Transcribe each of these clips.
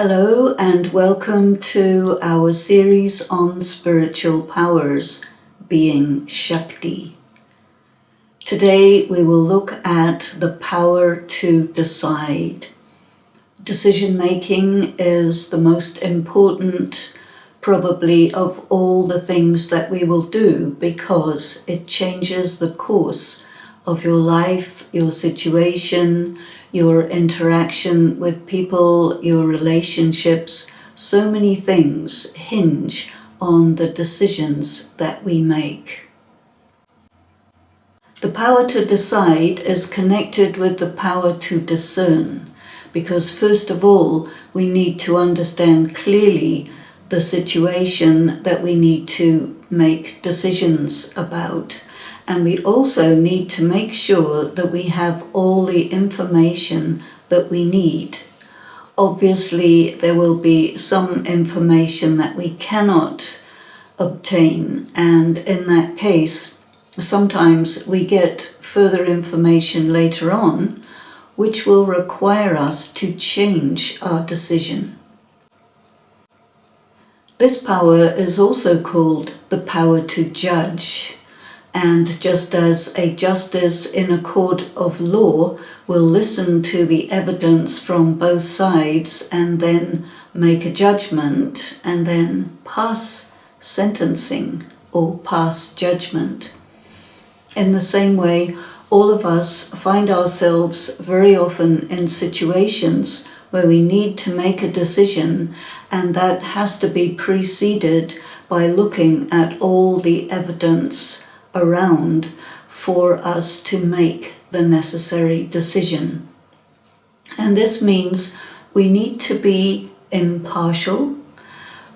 Hello and welcome to our series on spiritual powers, being Shakti. Today we will look at the power to decide. Decision making is the most important, probably, of all the things that we will do because it changes the course of your life, your situation, your interaction with people, your relationships. So many things hinge on the decisions that we make. The power to decide is connected with the power to discern, because first of all, we need to understand clearly the situation that we need to make decisions about. And we also need to make sure that we have all the information that we need. Obviously, there will be some information that we cannot obtain, and in that case, sometimes we get further information later on, which will require us to change our decision. This power is also called the power to judge. And just as a justice in a court of law will listen to the evidence from both sides and then make a judgment and then pass sentencing or pass judgment, in the same way, all of us find ourselves very often in situations where we need to make a decision, and that has to be preceded by looking at all the evidence around for us to make the necessary decision. And this means we need to be impartial.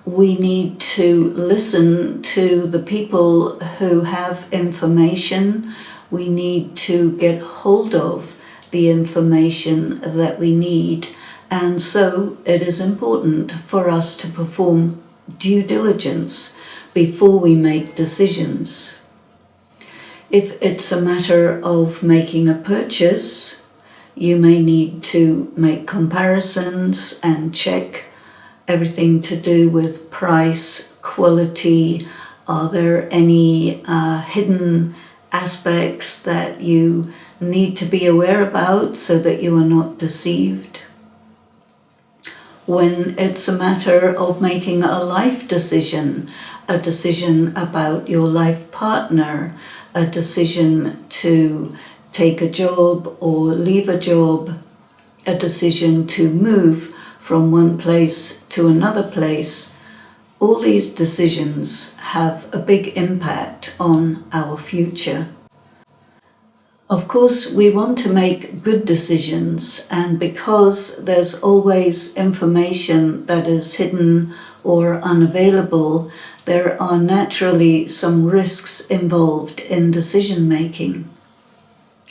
We need to listen to the people who have information. We need to get hold of the information that we need. And so it is important for us to perform due diligence before we make decisions. If it's a matter of making a purchase, you may need to make comparisons and check everything to do with price, quality. Are there any hidden aspects that you need to be aware about so that you are not deceived? When it's a matter of making a life decision, a decision about your life partner, a decision to take a job or leave a job, a decision to move from one place to another place, all these decisions have a big impact on our future. Of course, we want to make good decisions, and because there's always information that is hidden or unavailable, there are naturally some risks involved in decision making.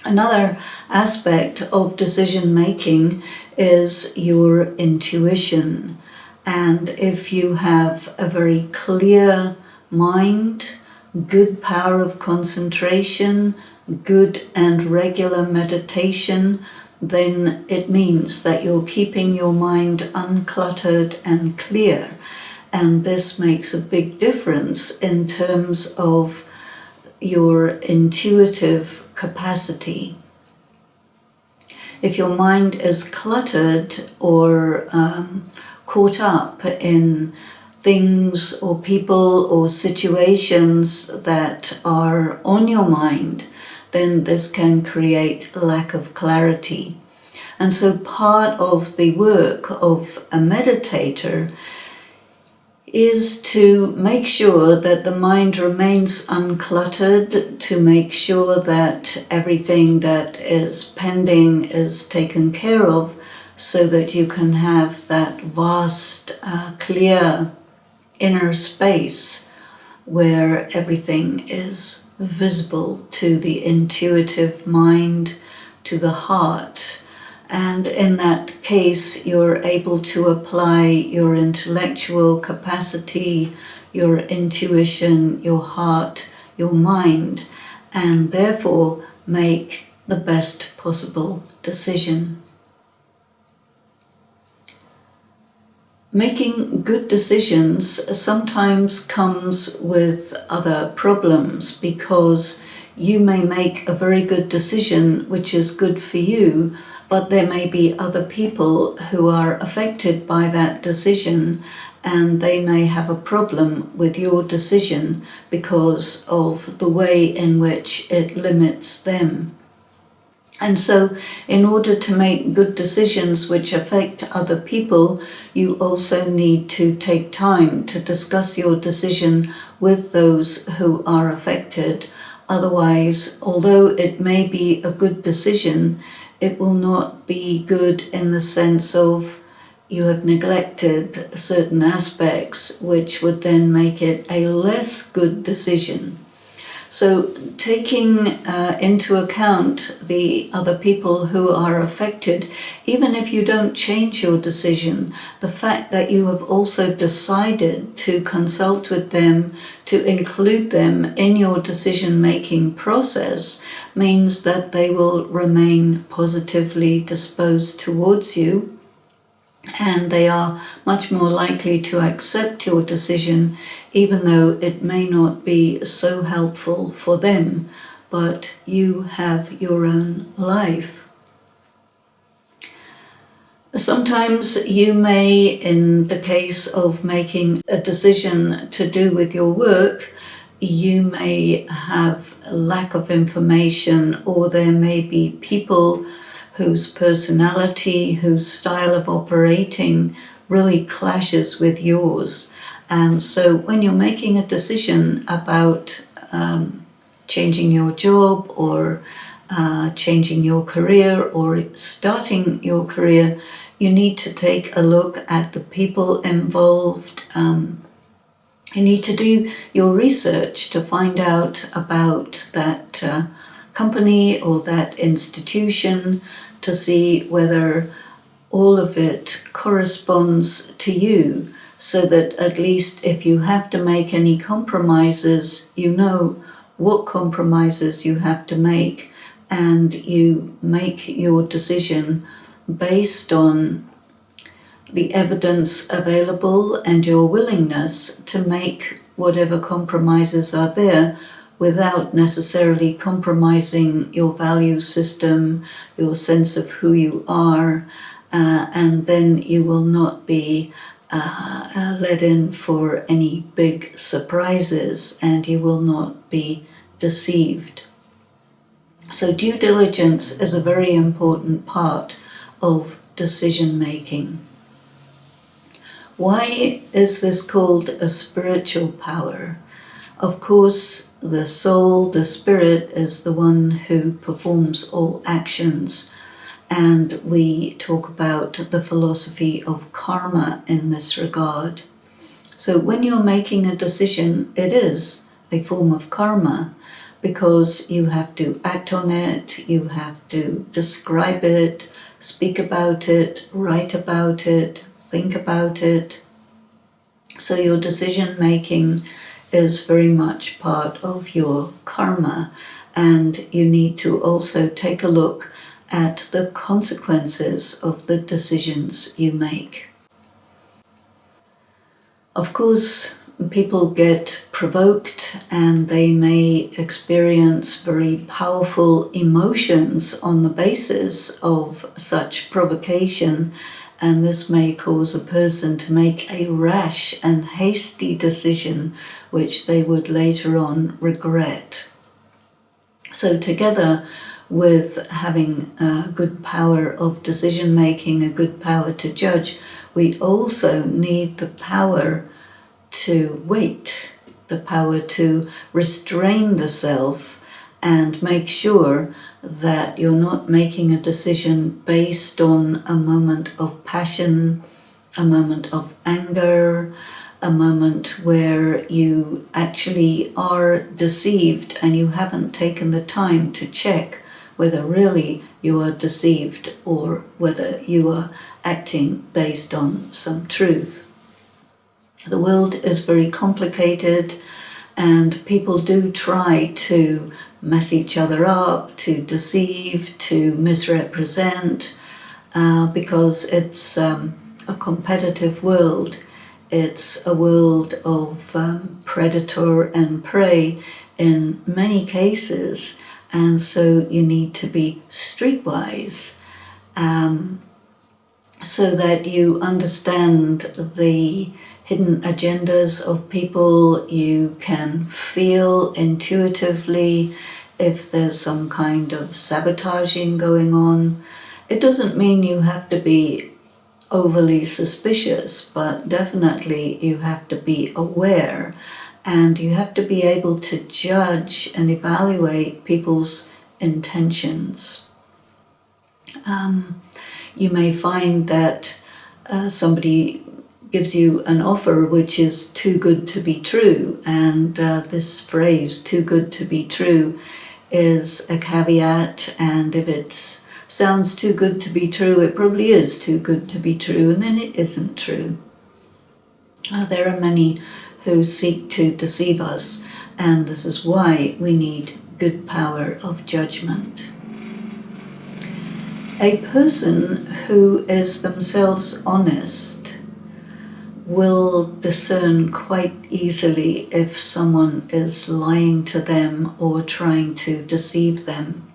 Another aspect of decision making is your intuition. And if you have a very clear mind, good power of concentration, good and regular meditation, then it means that you're keeping your mind uncluttered and clear. And this makes a big difference in terms of your intuitive capacity. If your mind is cluttered or caught up in things or people or situations that are on your mind, then this can create lack of clarity. And so part of the work of a meditator is to make sure that the mind remains uncluttered, to make sure that everything that is pending is taken care of, so that you can have that vast, clear inner space where everything is visible to the intuitive mind, to the heart. And in that case, you're able to apply your intellectual capacity, your intuition, your heart, your mind, and therefore make the best possible decision. Making good decisions sometimes comes with other problems, because you may make a very good decision which is good for you, but there may be other people who are affected by that decision, and they may have a problem with your decision because of the way in which it limits them. And so, in order to make good decisions which affect other people, you also need to take time to discuss your decision with those who are affected. Otherwise, although it may be a good decision, it will not be good in the sense of you have neglected certain aspects, which would then make it a less good decision. So taking into account the other people who are affected, even if you don't change your decision, the fact that you have also decided to consult with them, to include them in your decision-making process, means that they will remain positively disposed towards you, and they are much more likely to accept your decision, even though it may not be so helpful for them, but you have your own life. Sometimes you may, in the case of making a decision to do with your work, you may have a lack of information, or there may be people whose personality, whose style of operating really clashes with yours. And so when you're making a decision about changing your job, or changing your career, or starting your career, you need to take a look at the people involved. You need to do your research to find out about that company or that institution, to see whether all of it corresponds to you, so that at least if you have to make any compromises, you know what compromises you have to make, and you make your decision based on the evidence available and your willingness to make whatever compromises are there, without necessarily compromising your value system, your sense of who you are, and then you will not be let in for any big surprises, and you will not be deceived. So due diligence is a very important part of decision making. Why is this called a spiritual power? Of course, the soul, the spirit, is the one who performs all actions, and we talk about the philosophy of karma in this regard. So when you're making a decision, it is a form of karma, because you have to act on it, you have to describe it, speak about it, write about it, think about it. So your decision making is very much part of your karma, and you need to also take a look at the consequences of the decisions you make. Of course, people get provoked, and they may experience very powerful emotions on the basis of such provocation, and this may cause a person to make a rash and hasty decision which they would later on regret. So together with having a good power of decision making, a good power to judge, we also need the power to wait, the power to restrain the self, and make sure that you're not making a decision based on a moment of passion, a moment of anger, a moment where you actually are deceived and you haven't taken the time to check whether really you are deceived or whether you are acting based on some truth. The world is very complicated, and people do try to mess each other up, to deceive, to misrepresent, because it's a competitive world. It's a world of predator and prey in many cases, and so you need to be streetwise so that you understand the hidden agendas of people. You can feel intuitively if there's some kind of sabotaging going on. It doesn't mean you have to be overly suspicious, but definitely you have to be aware, and you have to be able to judge and evaluate people's intentions. You may find that somebody gives you an offer which is too good to be true, and this phrase, too good to be true, is a caveat, and if it sounds too good to be true, it probably is too good to be true, and then it isn't true. There are many who seek to deceive us, and this is why we need good power of judgment. A person who is themselves honest will discern quite easily if someone is lying to them or trying to deceive them.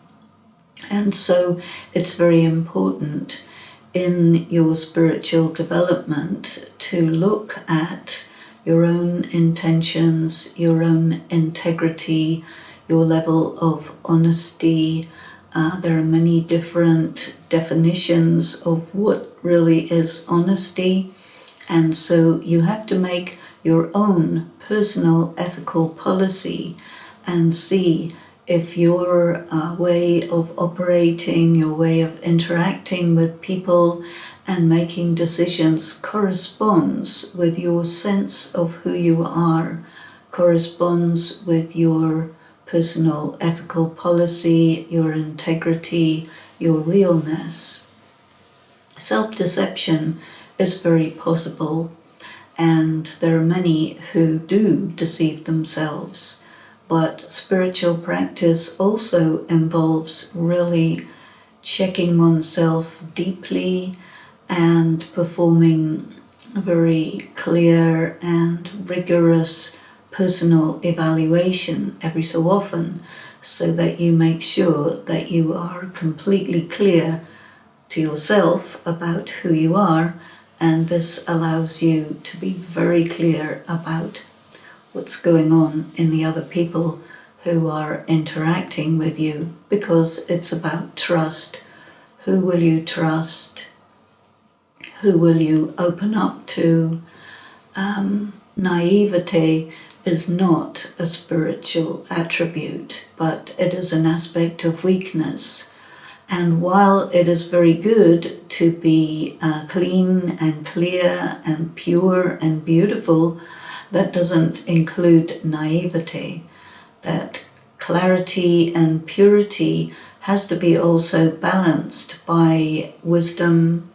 And so it's very important in your spiritual development to look at your own intentions, your own integrity, your level of honesty. There are many different definitions of what really is honesty, and so you have to make your own personal ethical policy and see if your way of operating, your way of interacting with people and making decisions corresponds with your sense of who you are, corresponds with your personal ethical policy, your integrity, your realness. Self-deception is very possible, and there are many who do deceive themselves. But spiritual practice also involves really checking oneself deeply and performing very clear and rigorous personal evaluation every so often, so that you make sure that you are completely clear to yourself about who you are, and this allows you to be very clear about what's going on in the other people who are interacting with you, because it's about trust. Who will you trust? Who will you open up to? Naivete is not a spiritual attribute, but it is an aspect of weakness. And while it is very good to be clean and clear and pure and beautiful, that doesn't include naivete. That clarity and purity has to be also balanced by wisdom,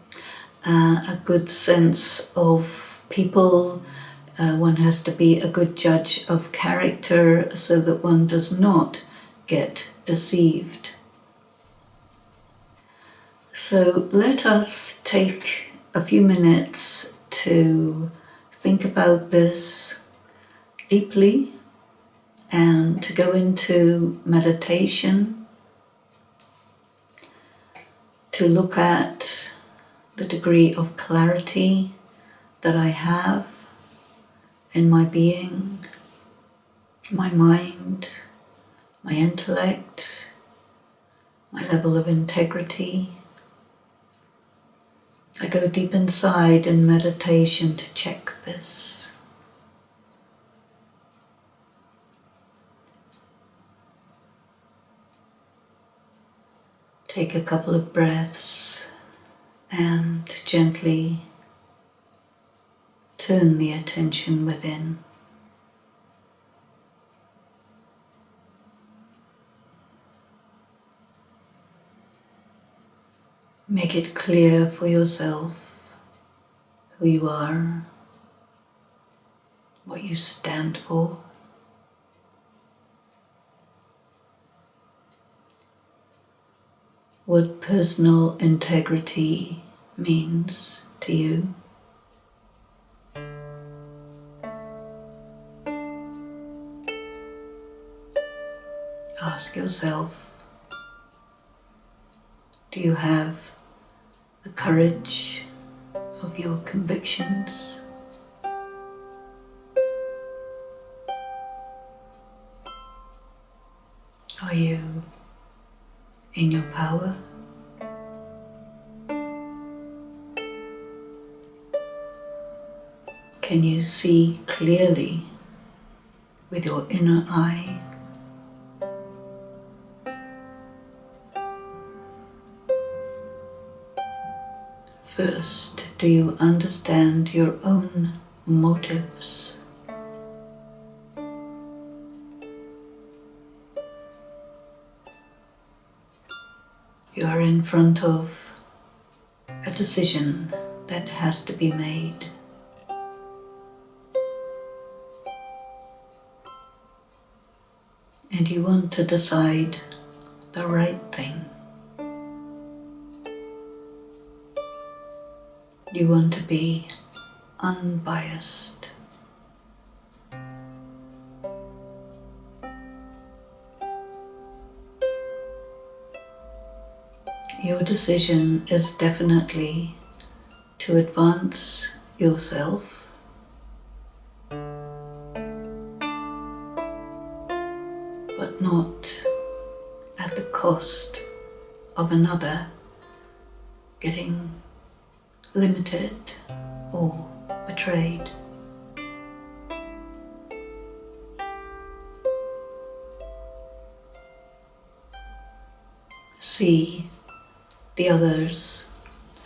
a good sense of people. One has to be a good judge of character so that one does not get deceived. So let us take a few minutes to think about this deeply and to go into meditation, to look at the degree of clarity that I have in my being, my mind, my intellect, my level of integrity. I go deep inside in meditation to check this. Take a couple of breaths and gently turn the attention within. Make it clear for yourself who you are, what you stand for. What personal integrity means to you. yourself, do you have the courage of your convictions? Are you in your power? Can you see clearly with your inner eye? First, do you understand your own motives? You are in front of a decision that has to be made. And you want to decide the right thing. You want to be unbiased. Your decision is definitely to advance yourself, but not at the cost of another getting limited or betrayed. See the others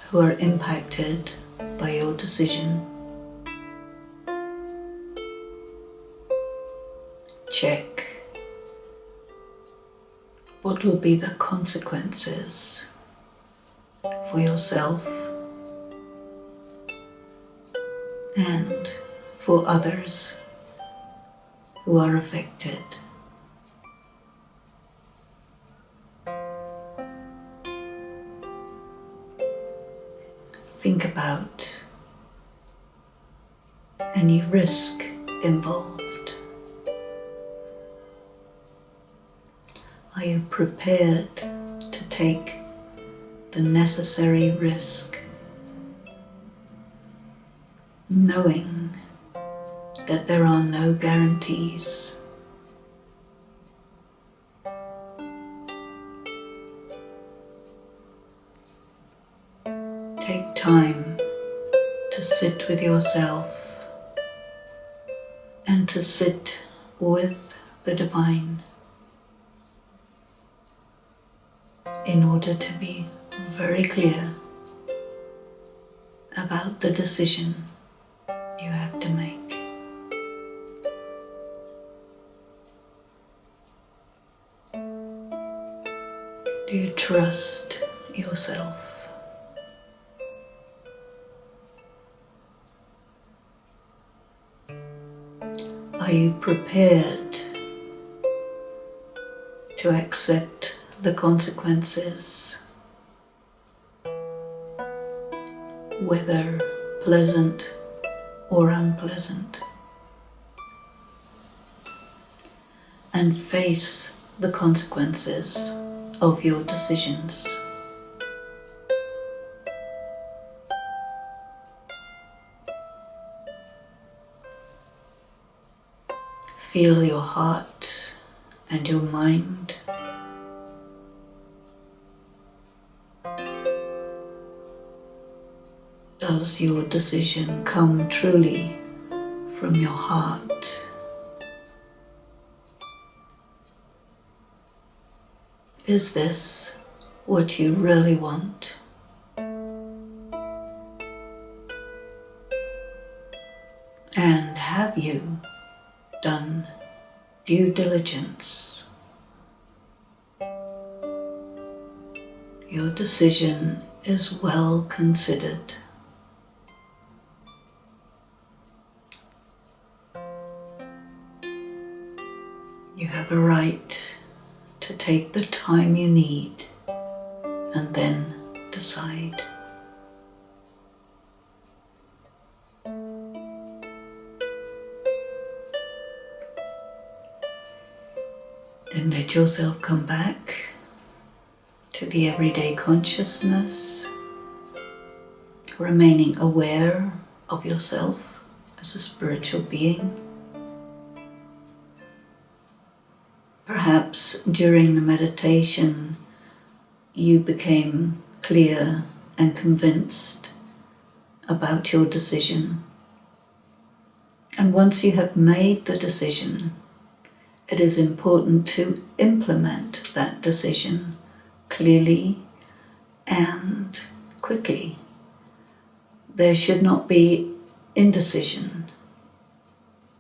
who are impacted by your decision. Check what will be the consequences for yourself and for others who are affected. Think about any risk involved. Are you prepared to take the necessary risk, knowing that there are no guarantees? Take time to sit with yourself and to sit with the divine in order to be very clear about the decision you have to make. Do you trust yourself? Are you prepared to accept the consequences, whether pleasant or unpleasant, and face the consequences of your decisions? Feel your heart and your mind. Does your decision come truly from your heart? Is this what you really want? And have you done due diligence? Your decision is well considered. You have a right to take the time you need and then decide. The And let yourself come back to the everyday consciousness, remaining aware of yourself as a spiritual being. Perhaps during the meditation you became clear and convinced about your decision. And once you have made the decision, it is important to implement that decision clearly and quickly. There should not be indecision.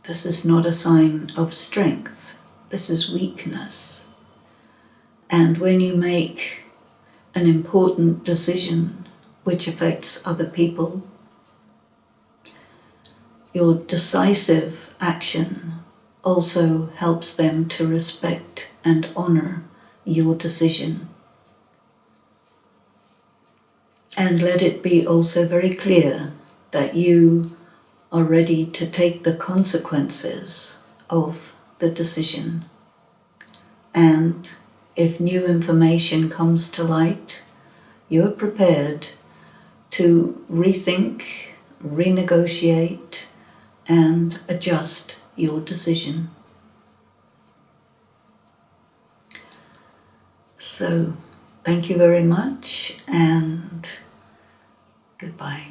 This is not a sign of strength. This is weakness. And when you make an important decision which affects other people, your decisive action also helps them to respect and honor your decision. And let it be also very clear that you are ready to take the consequences of the decision. And if new information comes to light, you're prepared to rethink, renegotiate, and adjust your decision. So, thank you very much, and goodbye.